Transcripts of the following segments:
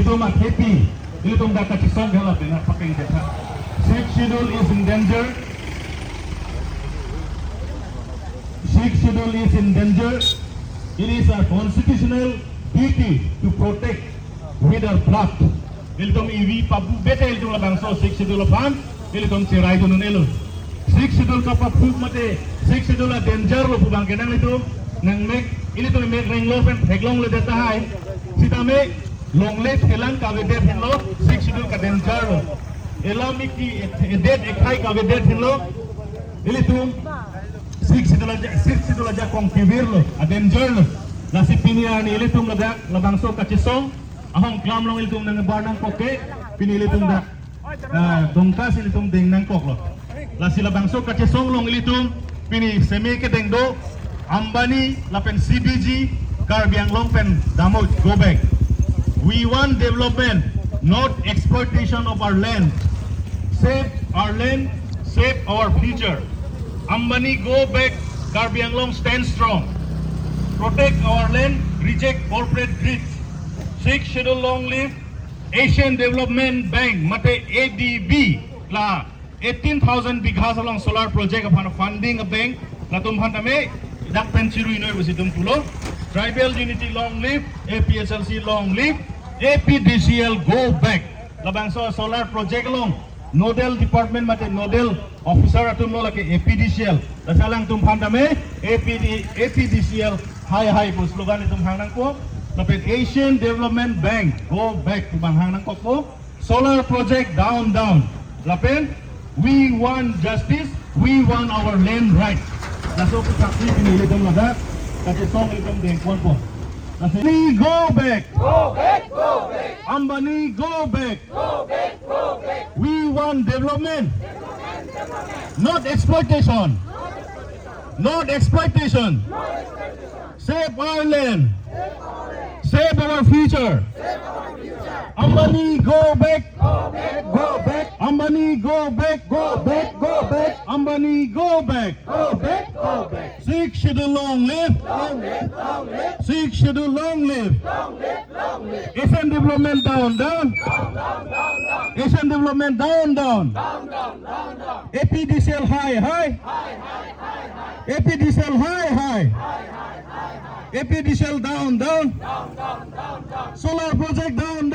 Ito happy. Ito kakachisong galap na paking data. Sixth schedule is in danger. Sixth schedule is in danger. It is our constitutional duty to protect with our blood. Ito iwi pabu bete ito labangso sixth schedule fan. Ito siray doon nilo. Sixth schedule kapapug mate. Sixth schedule danger lo pubang kenang ito nang make ini to make ring lo pen heglong le data hai. Sita me long let helang kavedet hinlo sixth schedule ka danger lo. Ela miki edet ekai kavedet hinlo. Ini tu sixth schedule aja kong kibir lo a danger lo. Nasi pinian ini tu labangso kachisong. Ahong klam long iltum nang barnang koke pinili tum da dongkas ilitum ding nang kok lo. La sila bangso kachisong long ilitum pini semi ke dengdo Ambani lapen CBG Karbiang long pen damot go back. We want development, not exploitation of our land. Save our land, save our future. Ambani go back, Karbiang long stand strong. Protect our land, reject corporate greed. Sixth schedule long live Asian Development Bank mate ADB la 18,000 bighas along solar project upon funding of bank la tumhantame dak pensiru university pulo tribal unity long live APSLC long live APDCL go back labang solar project long nodal department mate nodal officer atum lo lake APDCL la salang tumhantame APDCL high po slogan itum hangnang ko lapit Asian Development Bank go back to banghang ng koko solar project down lapit we want justice, we want our land right. Naso ko saksi pinili itong lahat kasi song itong dengkuan po. Ambani go back, Ambani go back, we want development, not exploitation, save our land, save our future. Ambani go back, Ambani go back, Ambani go back, Sixth schedule long live, Sixth schedule long live, Asian development down, Asian development down, APDCL high, APDCL high, APDCL down, solar project down,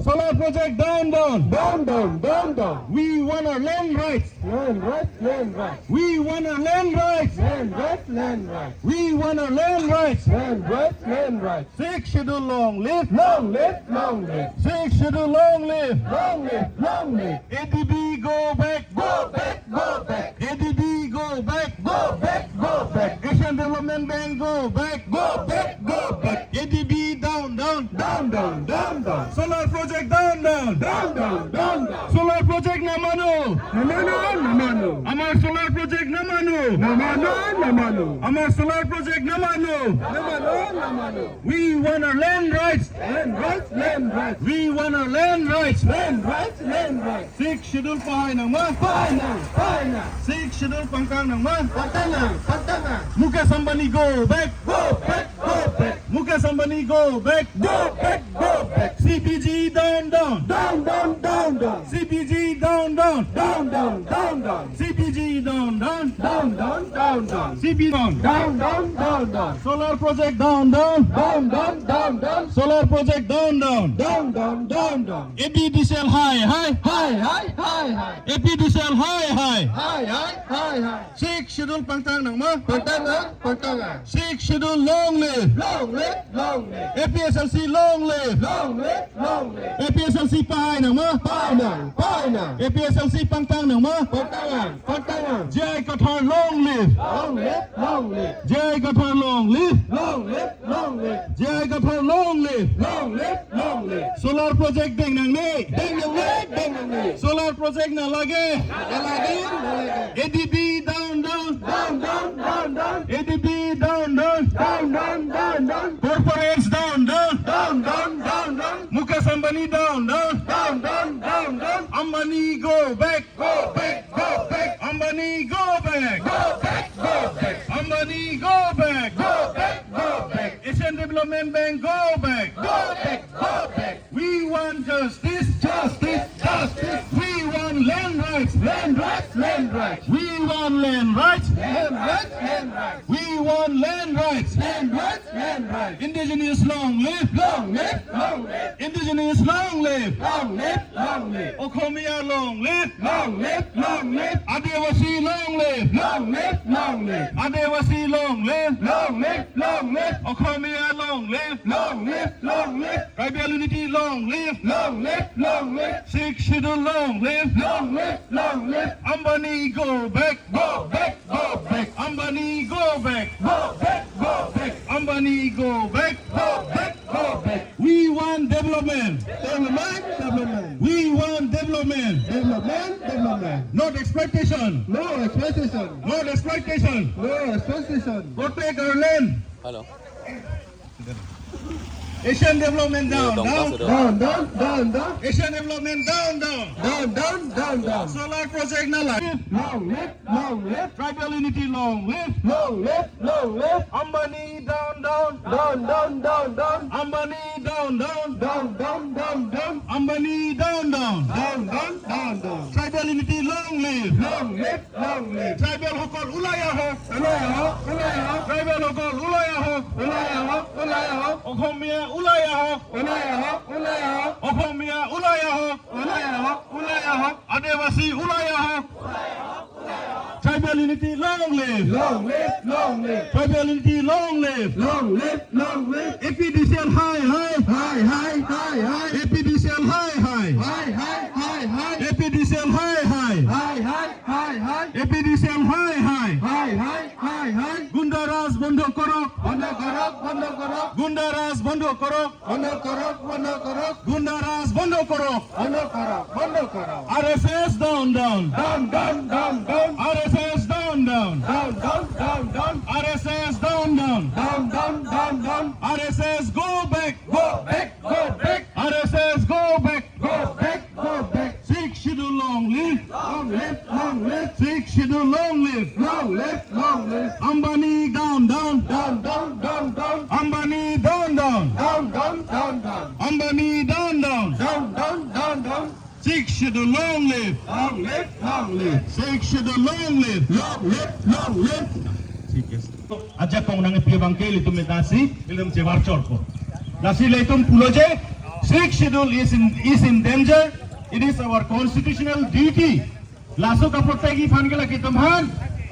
solar project down. We want our land rights, we want our land rights, we want our land rights, Sixth schedule long live, Sixth schedule long live, ADB go back, ADB go back, Asian Development Bank go back, ADB down, solar project down, solar project namano, Amar solar project namano, Amar solar project namano, we want our land rights, we want our land rights, Sixth schedule pahay ng ma, Sixth schedule pangkang ng ma, Muka Ambani go back, Muka Ambani go back, CBG down, CBG down, CBG down, CBG down, solar project down, solar project down, APDCL high, APDCL high, Sixth schedule pangtang ng ma, Sixth schedule long live, APSLC long live, APSLC pahay ng ma, APSLC pangtang ng ma, Jai Qatar long live, Jai Qatar long live, Jai Qatar long live, solar project ding nang ni, solar project na lagi, ADB down, ADB down, corporates down, Muka Ambani down, Ambani go back, Ambani go back, Ambani go back, Asian Development Bank go back, justice, justice, justice, we want land rights, land rights, land rights, we want land rights, land rights, land rights, we want land rights. land rights, land rights. Indigenous long live, Long live, long live, indigenous long live, long live, long live, Okhomia long live, long live, long live, Adivasi long live, long live, long live, Adivasi long live, long live, long live, Okhomia long live, long live, long live, tribal unity long live, long live, long live, Sixth schedule long live, long live, long live. Ambani go back, Go back, go back, Ambani go back, go back, go back, Ambani go back. go back, go back. We want development. Development, development, We want development, development, development. not exploitation, No exploitation, not exploitation. no exploitation. Protect our land. Hello. Asian development down, down. Down, down, down, down, Asian development down, down. down, down, down, down. Solar project na live. Long live, long live, Tribal unity long live. long live, long live. Ambani down, down. Down, down, down, down, Ambani down, down. down, down, down, down, Ambani down, down. down, down, down, down. Tribal unity long live. Long live, long live. Tribal hokol ulaya ho. Ulaya ho, ulaya ho, Tribal hokol ulaya ho. ulaya ho, ulaya ho, Okhomia ulaya ho. ulaya ho, ulaya ho, Okhomia ulaya ho. ulaya ho, ulaya ho. Adivasi ulaya ho. Tribal unity long live. Long live, long live, Tribal unity long live. long live, long live. APDCL high, high. High, high, high, high, APDCL high, high. high, high, high, high, APDCL high, high. high, high, high, high, APDCL high, high. high, high, high, high. Goonda raj বন্ধ করো, বন্ধ করো, বন্ধ করো, গুন্ডারাজ বন্ধ করো, বন্ধ করো, বন্ধ করো, গুন্ডারাজ বন্ধ করো। বন্ধ করো, বন্ধ করো। RSS down, down. Down, down, down, down, RSS down, down. down, down, down, down, RSS down, down. down, down, down, down. RSS go back. Go back, go back, RSS go back. go back, go back. Sixth schedule long live. Long live, long live, Sixth schedule long live. long live, long live. Ambani down, down. Down, down, down, down, Ambani down, down. down, down, down, down, Ambani down, down. down, down, down, down. Sixth schedule long live. Long live, long live, Sixth schedule long live. long live, long live. Aja kong nang piyabangke litum metasi litum cebar chorko. Lasi litum puloje. Sixth schedule is in danger. It is our constitutional duty. Laso ka protegi phangela kitumhan.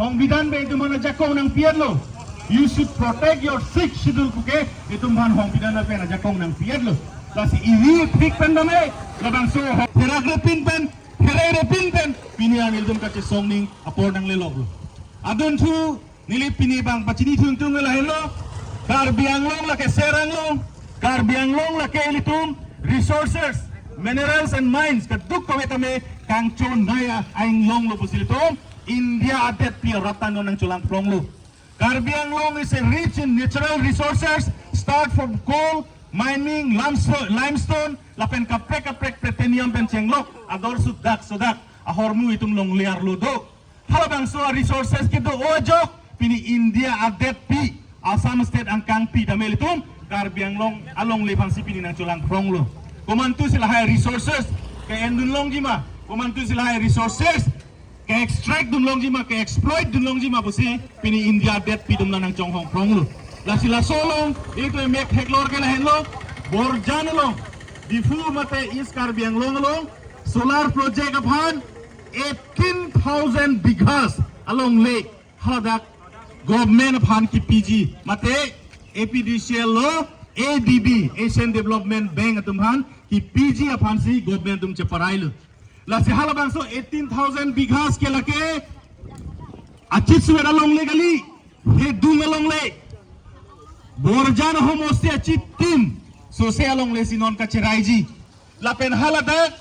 Hongbidan be itumhan aja kong nang piyadlo. You should protect your sixth schedule kuke itumhan hongbidan na pen aja kong nang piyadlo. Lasi iwi pik pendame labang so heragre pinpen herere pinpen pinian iltum kache songning apor nang leloblo. Adun tu nilip pinibang pacini tung hello. Karbianglong la ke seranglong. Karbianglong la ke ilitum resources, minerals and mines kaduk kawetame kangchon naya aing long lo pusilitum India adet pi ratano ng chulang pronglo. Karbianglong is a rich in natural resources, start from coal, mining, limestone, lapen kaprek pretenium pencenglok, ador sudak, ahormu itum long liar ludo. Halabang so resources kito ojok, pini India adet pi, Assam state ang kang pi damelitum, Karbianglong along lipang si pini ng chulang pronglo. Kumantu sila high resources, kaya endun jima, kumantu sila high resources, kaya extract dun long jima, kaya exploit dun long jima busi, pini India adet pi dum na ng chonghong pronglo. La sila solong, ito yung mek heklor kaya henlo, borjan long, difu mate is Karbianglong long, solar project upon 18,000 bighas along lake, haladak, government upon ki PG, mate APDCL lo, ADB, Asian Development Bank atumhan, ki PG upon si government tum cheparailu. La si halabang so 18,000 bighas ke lake, achit suwe along lake ali, he dung along lake. Borjan homosti achit tim, so se along lake sinon ka cheraiji. La pen halada,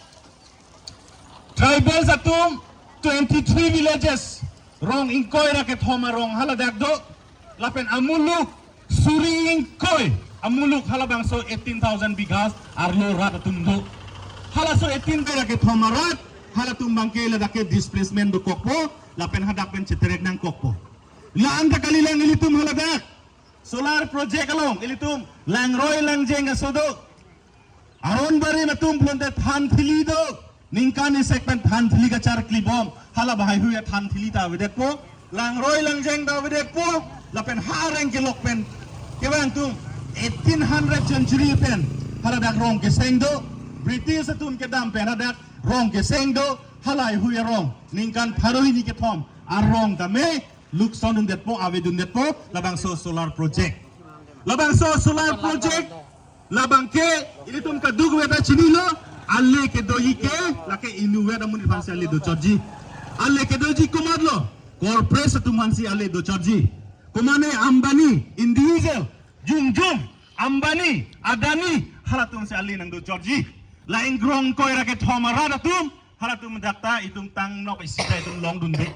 tribals atum 23 villages rong ingkoy raket homa rong haladak do lapen amuluk suri ingkoy amuluk halabang so 18,000 bighas arlo rat atum do hala so 18 koy raket homa rat hala tumbang ke ladake displacement do kokpo lapen hadak pen ceterek nang kokpo la anda kalilang ilitum haladak solar project along ilitum langroy langjeng asodo aron ba Sari na tumplon te than thili do ningkan ni segment than thili ka char klibom hala bahai hu ya than thili ta vedek po lang roi lang jeng ta vedek po la pen hareng ke lok pen ke bang tum 1800 century pen hala dak rong ke seng do British atun ke dam pen hala dak rong ke seng do halai hu ya rong ningkan pharoi ni ke thom arong ta me luk son dun det po ave dun det po labang so solar project labang ke ini tum ka dug weta chinilo alle ke dohi ke lake inu weta muni fansi alle do charji alle ke doji komadlo corporate tum fansi alle do charji kumane ambani individual jum ambani adani halatum se alle nang do charji lain grong koi rake thomara datum halatum dakta itum tang nok isita itum long dun de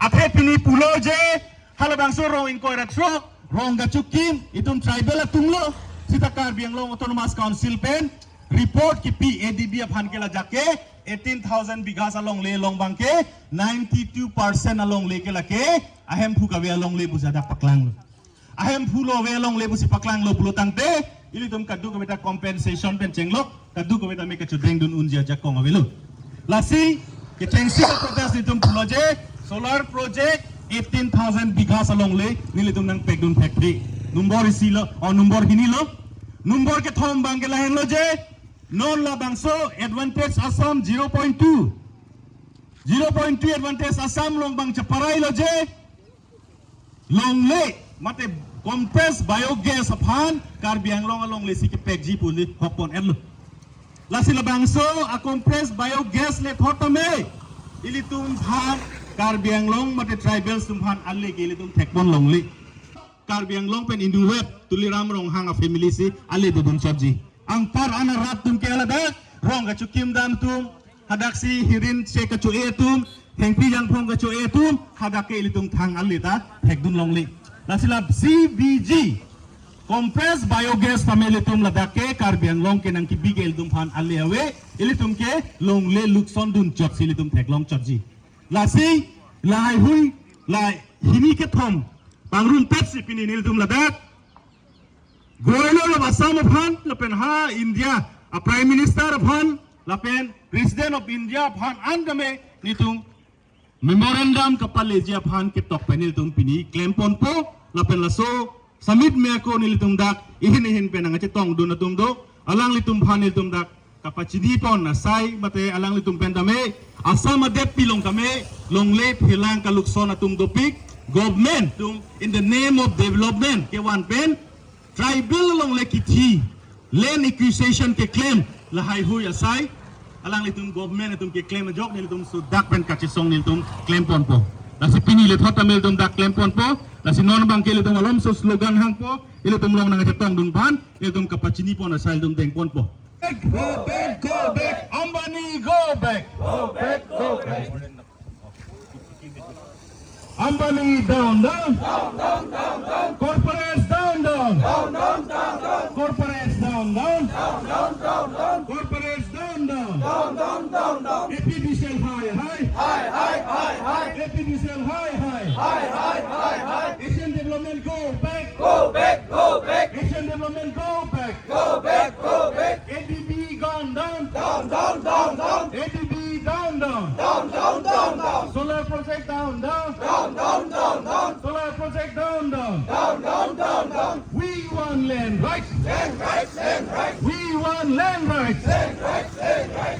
athe pini pulo je halabang so rong in koi ra trok rong ga chukim itum tribal atunglo Sitakar Bianglong Autonomous Council pen report ki PADB aphan ke la jake 18,000 bighas along le long bang ke 92% along le ke la ke ahem phu ka we along le bu jada paklang lo ahem phu lo we along le bu si paklang lo pulo tangte ili tum kadu ko beta compensation pen chenglok kadu ko beta me ka chudeng dun unja jakong avelo lasi ke tengsi ka protest ni tum pulo je solar project 18,000 bighas along le nili tum nang pekdun factory number isilo or number hinilo number ke thom bang ke lahen lo je non la bangso advantage Assam 0.2 advantage Assam long bang chaparai lo je long le mate compressed biogas aphan Karbiang long along le sik pek ji puli hokpon erlo la sila bangso a compressed biogas le thotame ilitum phan Karbiang long mate tribals tum phan alle ke ilitum thekpon long le Karbiang long pen indu web tuliram rong hanga family si ale do dun charji ang par ana rat tum ke ala dak rong ga chukim dam tum hadak si hirin se ka chu e tum hengpi jang phong ka chu e tum hadak ke ilitum thang ale ta thek dun long li la sila CBG compressed biogas family tum la dak ke Karbiang long ke nang ki bigel dum phan ale awe ilitum ke long le lukson dun chot si ilitum thek long charji la si lai hui lai hini ke thom Bangrun Pepsi pini nil tum ladak. Governor of Assam upon lapen ha India a Prime Minister upon lapen President of India upon andame nitum memorandum kapaleji upon ke tok penil tum pini claim pon po lapen laso samit me ko nil tum dak ihin penang che tong dun tum do alang litum phan nil tum dak kapachidi pon na sai mate alang litum pendame Assam adep pilong kame longle philang kalukson atum do pik government in the name of development ke one pen tribal along lekiti land acquisition ke claim lahai hui asai alang litum government itum ke claim jok ni litum sudak pen kachisong ni litum claim pon po lasi pini le thota mel dum dak claim pon po lasi non bang ke litum alom so slogan hang po ilitum long nang chetong dun ban ilitum kapachini pon asai dum deng pon po go back Ambani go back Ambani down. Corporates down. Corporates down. Corporates down. APDCL high. APDCL high. Asian development go back. Asian development go back. ADB gone down. ADB down. Solar project down. Solar project down. We want land rights. We want land rights.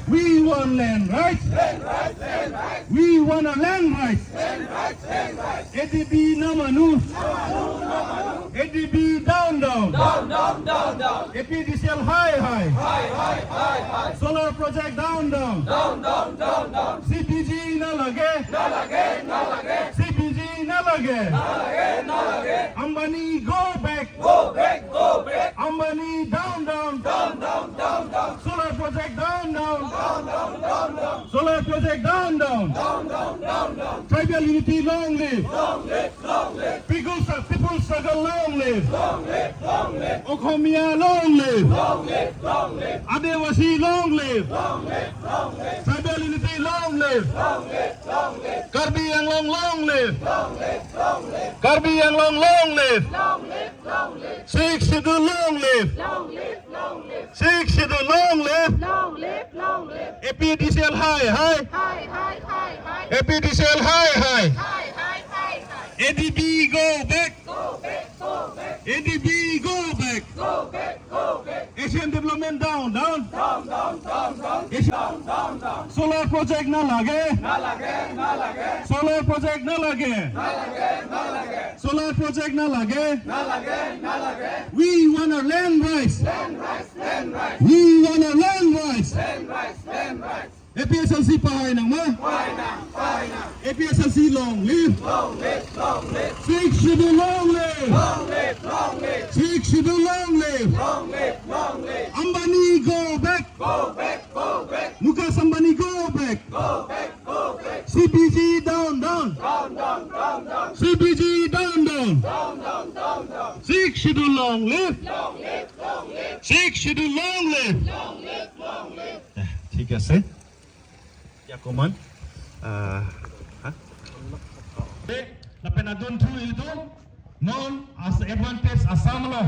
We want land rights. We want a land rights. ADB namanu. ADB down. APDCL high. Solar project down. CPG na lage. CPG na lage. Ambani go back. Ambani down. Solar project down. Solar project down. Tribal unity long live. People struggle long live. Okhomia long live. Adewasi long live. Tribal unity long live. Karbiang long live. Karbiang long live. Sikh Sidhu long live. Sikh Sidhu long live. APDCL high, high. Hi, hi, hi, hi. APDCL high, high. Hi, hi, hi, hi. ADB go back. Go back, go back, ADB go back. go back, go back. Asian development down, down. Down, down, down, down. Asian Down, down, down. solar project na lage. Na lage, na lage. Solar project na lage. Na lage, na lage. Solar project na lage. Na lage, na lage. We want our land rights. Land rights, land rights. We want our land rights. Land rights, land rights. APSLC pahay nang ma. Why now? Why now? APSLC long live. Long live, long live. Six schedule long live. Long live, long live. Six schedule long live. Long live, long live. Ambani go back. Go back, go back. Mukesh Ambani go back. Go back, go back. CPG down, down. Down, down, down, down. CPG down, down. Down, down, down, down. Six schedule long live. Long live, long live. Six schedule long live. Long live, long live. ঠিক আছে Yakuman Napenadun tu itu non as advantage asam lo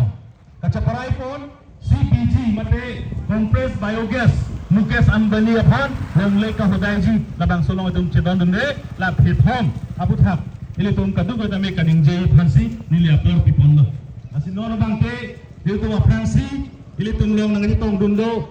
kacaparai pun CPG mate compressed biogas Mukesh Ambani upon yang leka hodaiji labang solong itu ceban dunde lap hit home abu thap ili tum kadu ko tame kaning je phansi nili aplar pipon lo asin non bangke itu wa phansi ili tum long nang tong dundo